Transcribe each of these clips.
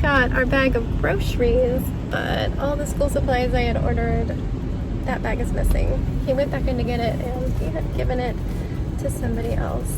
got our bag of groceries, but all the school supplies I had ordered, that bag is missing. He went back in to get it and he had given it to somebody else.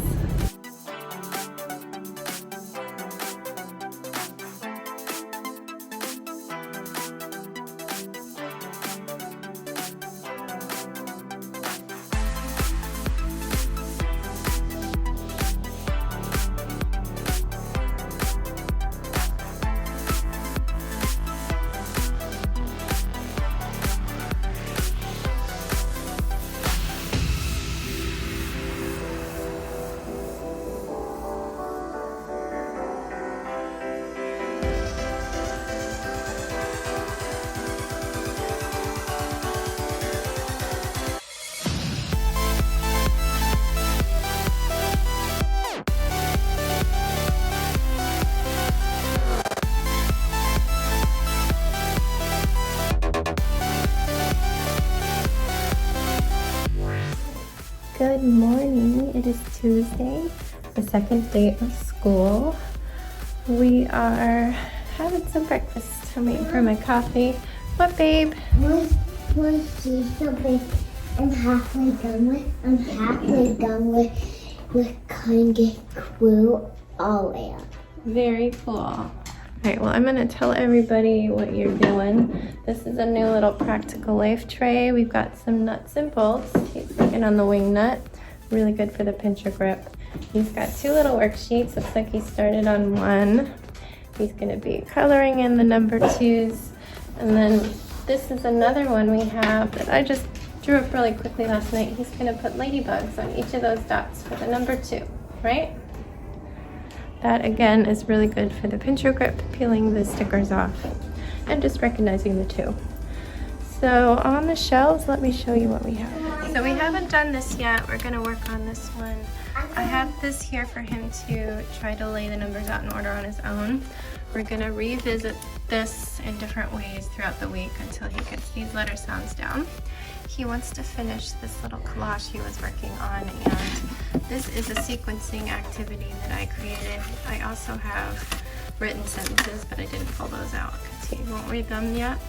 Good morning. It is Tuesday, the second day of school. We are having some breakfast. I'm waiting for my coffee. What, babe? One cheese so big. I'm halfway done with cutting it glue all the way up. Very cool. All right, well, I'm gonna tell everybody what you're doing. This is a new little Practical Life tray. We've got some nuts and bolts. He's working on the wing nut. Really good for the pincher grip. He's got two little worksheets. Looks like he started on one. He's gonna be coloring in the number 2s. And then this is another one we have that I just drew up really quickly last night. He's gonna put ladybugs on each of those dots for the number 2, right? That again is really good for the pincher grip, peeling the stickers off, and just recognizing the 2. So on the shelves, let me show you what we have. So we haven't done this yet. We're gonna work on this one. I have this here for him to try to lay the numbers out in order on his own. We're gonna revisit this in different ways throughout the week until he gets these letter sounds down. He wants to finish this little collage he was working on, and this is a sequencing activity that I created. I also have written sentences, but I didn't pull those out because he won't read them yet.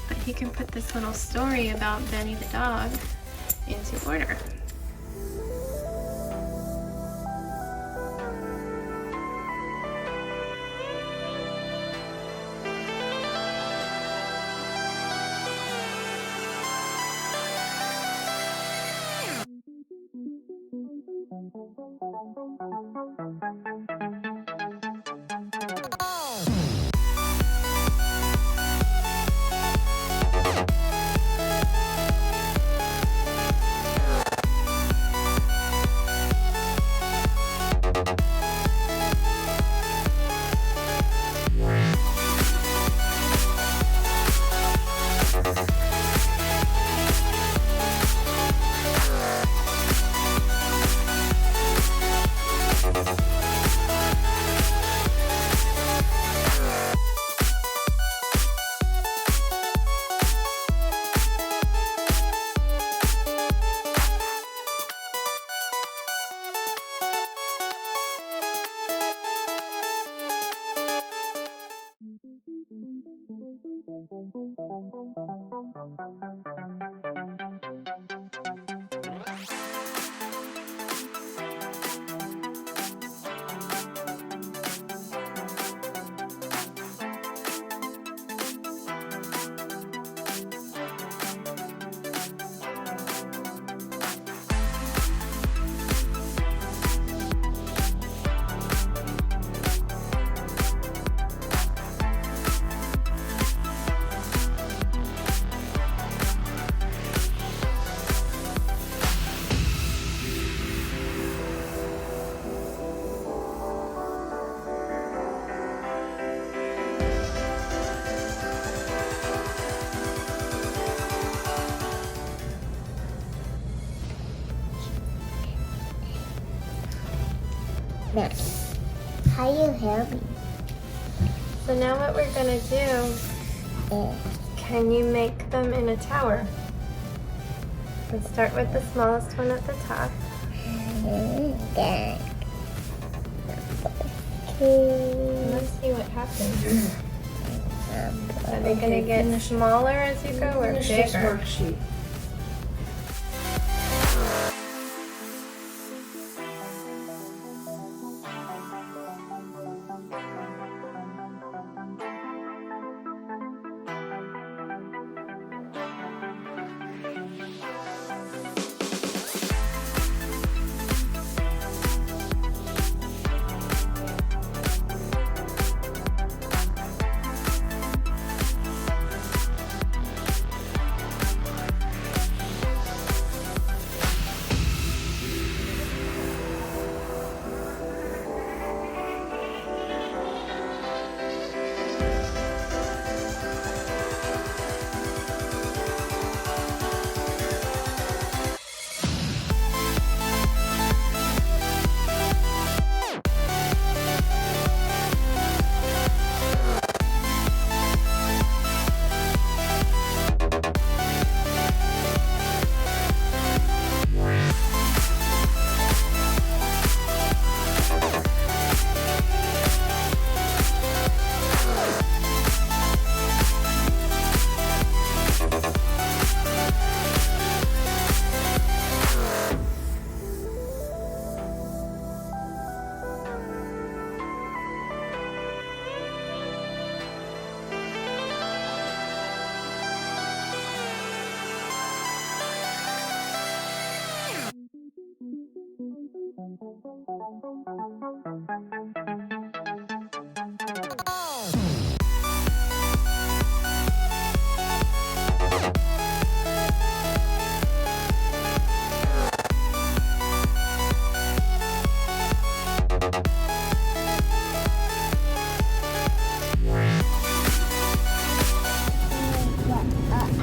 But he can put this little story about Benny the dog into order. Now, how you help me? So now what we're gonna do, can you make them in a tower? Let's start with the smallest one at the top. Let's see what happens. Are they gonna get smaller as you go or Finish this bigger? worksheet.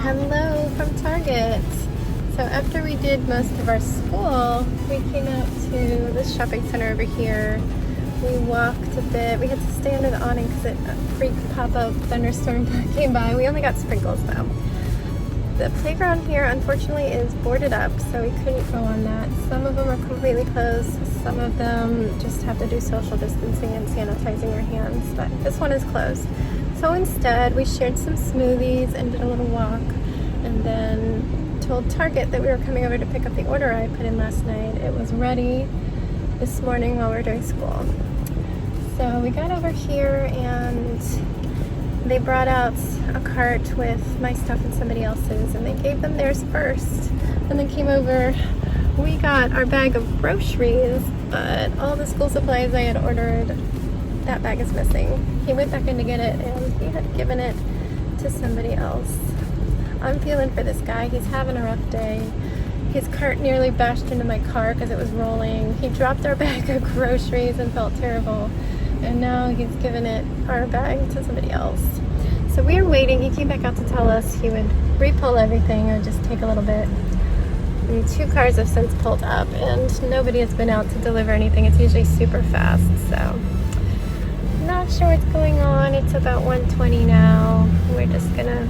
Hello from Target. So after we did most of our school, we came out to this shopping center over here. We walked a bit. We had to stay under the awning because a freak pop-up thunderstorm came by. We only got sprinkles though. The playground here unfortunately is boarded up, so we couldn't go on that. Some of them are completely closed. Some of them just have to do social distancing and sanitizing our hands, but this one is closed. So instead, we shared some smoothies and did a little walk, and then told Target that we were coming over to pick up the order I put in last night. It was ready this morning while we were doing school. So we got over here and they brought out a cart with my stuff and somebody else's, and they gave them theirs first and then came over. We got our bag of groceries, but all the school supplies I had ordered, that bag is missing. He went back in to get it and he had given it to somebody else. I'm feeling for this guy. He's having a rough day. His cart nearly bashed into my car because it was rolling. He dropped our bag of groceries and felt terrible. And now he's given our bag to somebody else. So we were waiting. He came back out to tell us he would re-pull everything. It would just take a little bit. And 2 cars have since pulled up and nobody has been out to deliver anything. It's usually super fast, so not sure what's going on. It's about 1:20 now. We're just gonna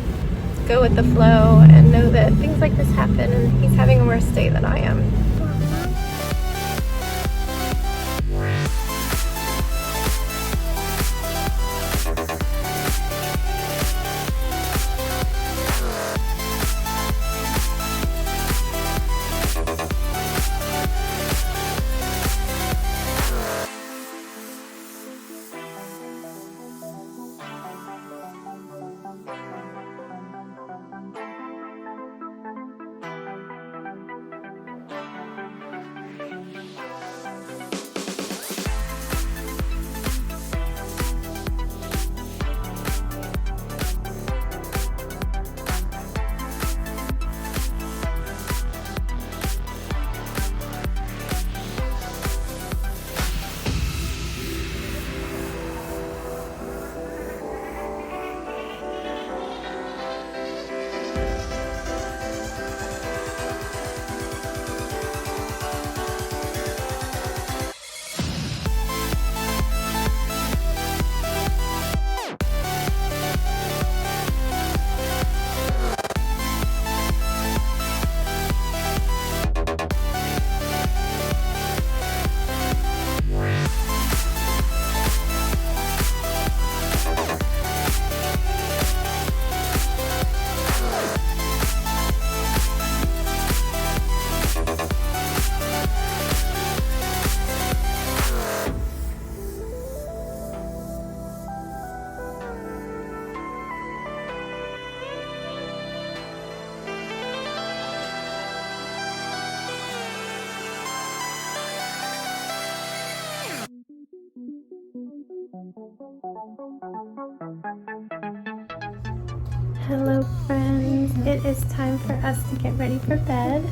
go with the flow and know that things like this happen, and he's having a worse day than I am. Hello friends, it is time for us to get ready for bed.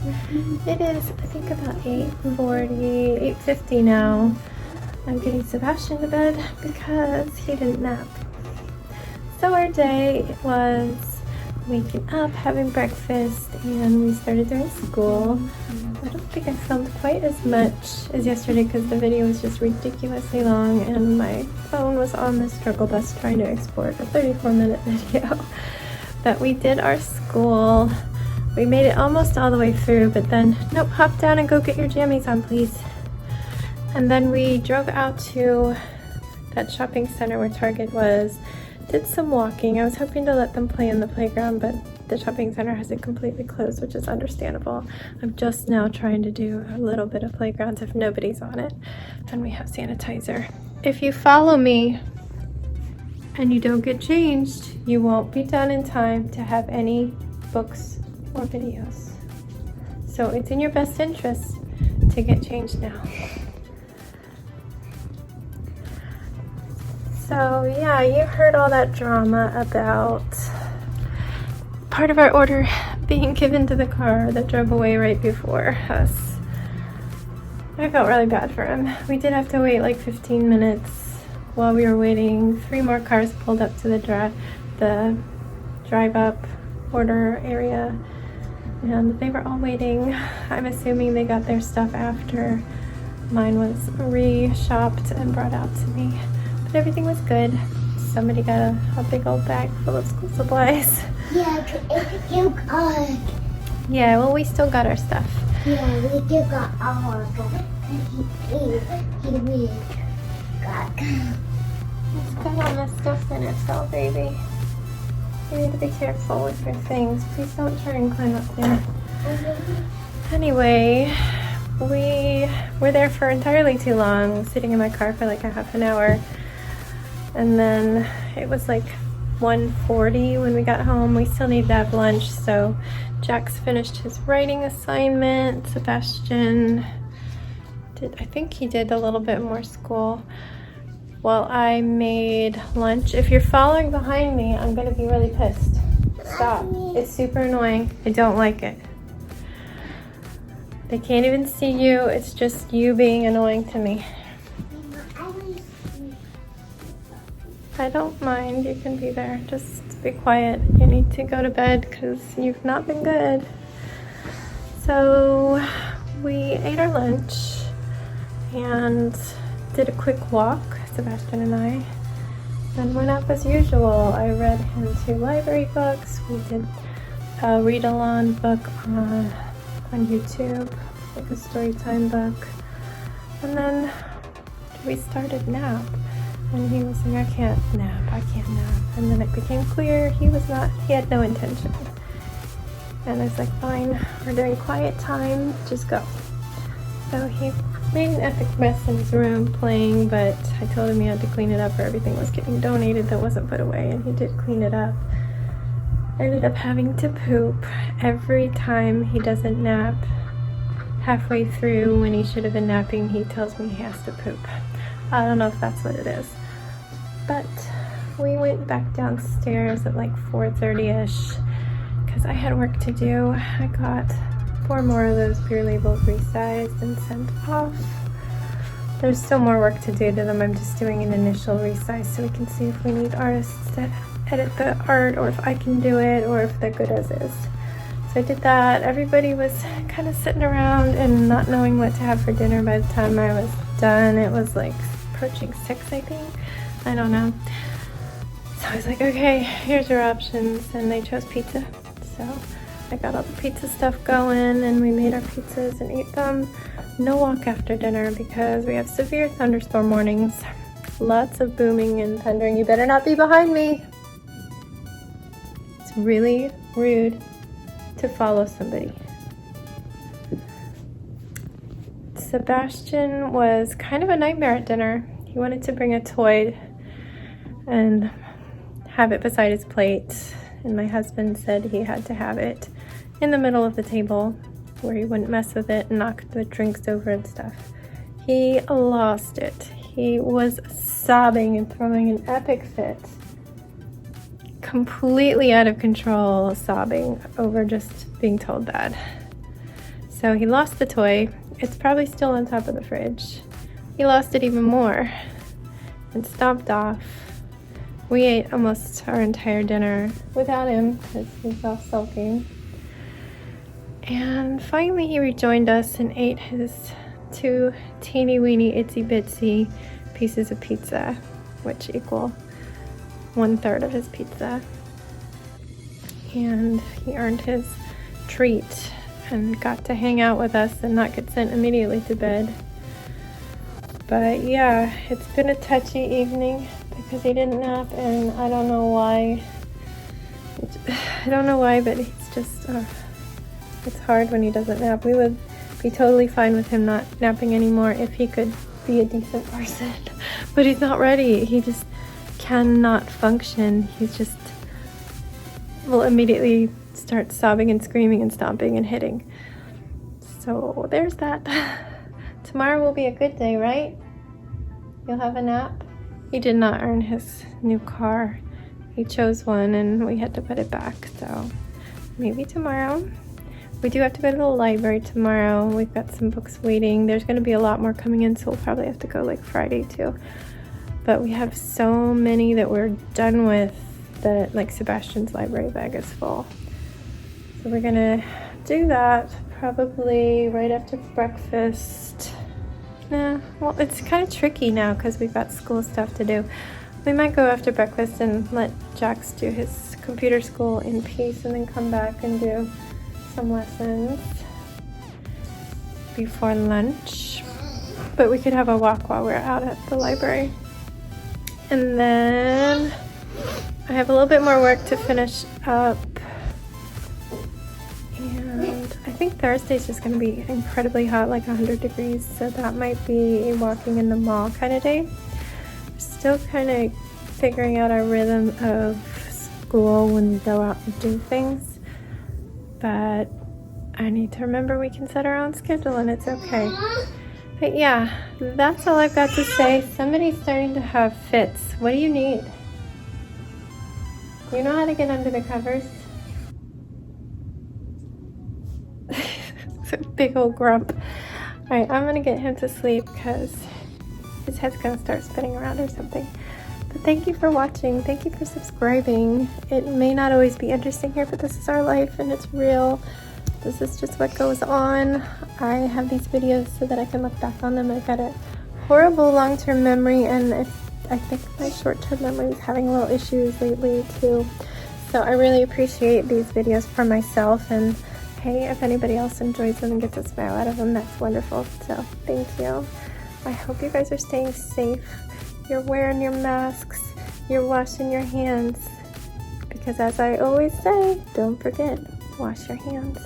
It is, I think, about 8:40, 8:50 now. I'm getting Sebastian to bed because he didn't nap. So our day was waking up, having breakfast, and we started doing school. I don't think I filmed quite as much as yesterday because the video was just ridiculously long and my phone was on the struggle bus trying to export a 34-minute video. But we did our school. We made it almost all the way through, but then, nope, hop down and go get your jammies on, please. And then we drove out to that shopping center where Target was, did some walking. I was hoping to let them play in the playground, but the shopping center hasn't completely closed, which is understandable. I'm just now trying to do a little bit of playgrounds if nobody's on it. And we have sanitizer. If you follow me and you don't get changed, you won't be done in time to have any books or videos. So it's in your best interest to get changed now. So yeah, you heard all that drama about part of our order being given to the car that drove away right before us. I felt really bad for him. We did have to wait like 15 minutes. While we were waiting, 3 more cars pulled up to the drive-up order area, and they were all waiting. I'm assuming they got their stuff after mine was re-shopped and brought out to me. But everything was good. Somebody got a big old bag full of school supplies. Yeah, you got. Yeah, well, we still got our stuff. Yeah, we still got our stuff. He got. It's got all this stuff in it, though, baby. You need to be careful with your things. Please don't try and climb up there. Anyway, we were there for entirely too long, sitting in my car for like a half an hour. And then it was like 1:40 when we got home. We still needed to have lunch, so Jax finished his writing assignment. Sebastian I think he did a little bit more school. Well, I made lunch. If you're following behind me, I'm gonna be really pissed. Stop. It's super annoying. I don't like it. They can't even see you. It's just you being annoying to me. I don't mind. You can be there. Just be quiet. You need to go to bed because you've not been good. So we ate our lunch and did a quick walk, Sebastian and I, then went up as usual. I read him 2 library books. We did a read-along book on YouTube, like a story time book, and then we started nap, and he was like, I can't nap, and then it became clear he had no intention, and I was like, fine, we're doing quiet time, just go. So he made an epic mess in his room playing, but I told him he had to clean it up or everything was getting donated that wasn't put away, and he did clean it up. I ended up having to poop every time he doesn't nap. Halfway through, when he should have been napping, he tells me he has to poop. I don't know if that's what it is. But we went back downstairs at like 4:30ish because I had work to do. I got 4 more of those beer labels resized and sent off. There's still more work to do to them. I'm just doing an initial resize so we can see if we need artists to edit the art, or if I can do it, or if they're good as is. So I did that. Everybody was kind of sitting around and not knowing what to have for dinner by the time I was done. It was like approaching 6, I think. I don't know. So I was like, okay, here's your options, and they chose pizza. So I got all the pizza stuff going, and we made our pizzas and ate them. No walk after dinner because we have severe thunderstorm warnings. Lots of booming and thundering. You better not be behind me. It's really rude to follow somebody. Sebastian was kind of a nightmare at dinner. He wanted to bring a toy and have it beside his plate, and my husband said he had to have it in the middle of the table where he wouldn't mess with it and knock the drinks over and stuff. He lost it. He was sobbing and throwing an epic fit. completely out of control, sobbing over just being told that. So he lost the toy. It's probably still on top of the fridge. He lost it even more and stomped off. We ate almost our entire dinner without him because he's off sulking. And finally he rejoined us and ate his 2 teeny weeny itsy bitsy pieces of pizza, which equal 1/3 of his pizza. And he earned his treat and got to hang out with us and not get sent immediately to bed. But yeah, it's been a touchy evening because he didn't nap, and I don't know why. But he's just, it's hard when he doesn't nap. We would be totally fine with him not napping anymore if he could be a decent person. But he's not ready. He just cannot function. He's just will immediately start sobbing and screaming and stomping and hitting. So there's that. Tomorrow will be a good day, right? You'll have a nap? He did not earn his new car. He chose one and we had to put it back, so maybe tomorrow. We do have to go to the library tomorrow. We've got some books waiting. There's going to be a lot more coming in, so we'll probably have to go like Friday too. But we have so many that we're done with that like Sebastian's library bag is full. So we're gonna do that probably right after breakfast. Well, it's kind of tricky now because we've got school stuff to do. We might go after breakfast and let Jax do his computer school in peace and then come back and do some lessons before lunch. But we could have a walk while we're out at the library. And then I have a little bit more work to finish up. And I think Thursday's just going to be incredibly hot, like 100 degrees. So that might be a walking in the mall kind of day. We're still kind of figuring out our rhythm of school when we go out and do things. But I need to remember we can set our own schedule and it's okay. But yeah, that's all I've got to say. Somebody's starting to have fits. What do you need? Do you know how to get under the covers? It's a big old grump. Alright, I'm gonna get him to sleep because his head's gonna start spinning around or something. But thank you for watching. Thank you for subscribing. It may not always be interesting here, but this is our life and it's real. This is just what goes on. I have these videos so that I can look back on them. I've got a horrible long-term memory, and I think my short-term memory is having a little issues lately too. So I really appreciate these videos for myself, and hey, if anybody else enjoys them and gets a smile out of them, that's wonderful. So thank you. I hope you guys are staying safe. You're wearing your masks. You're washing your hands. Because as I always say, don't forget, wash your hands.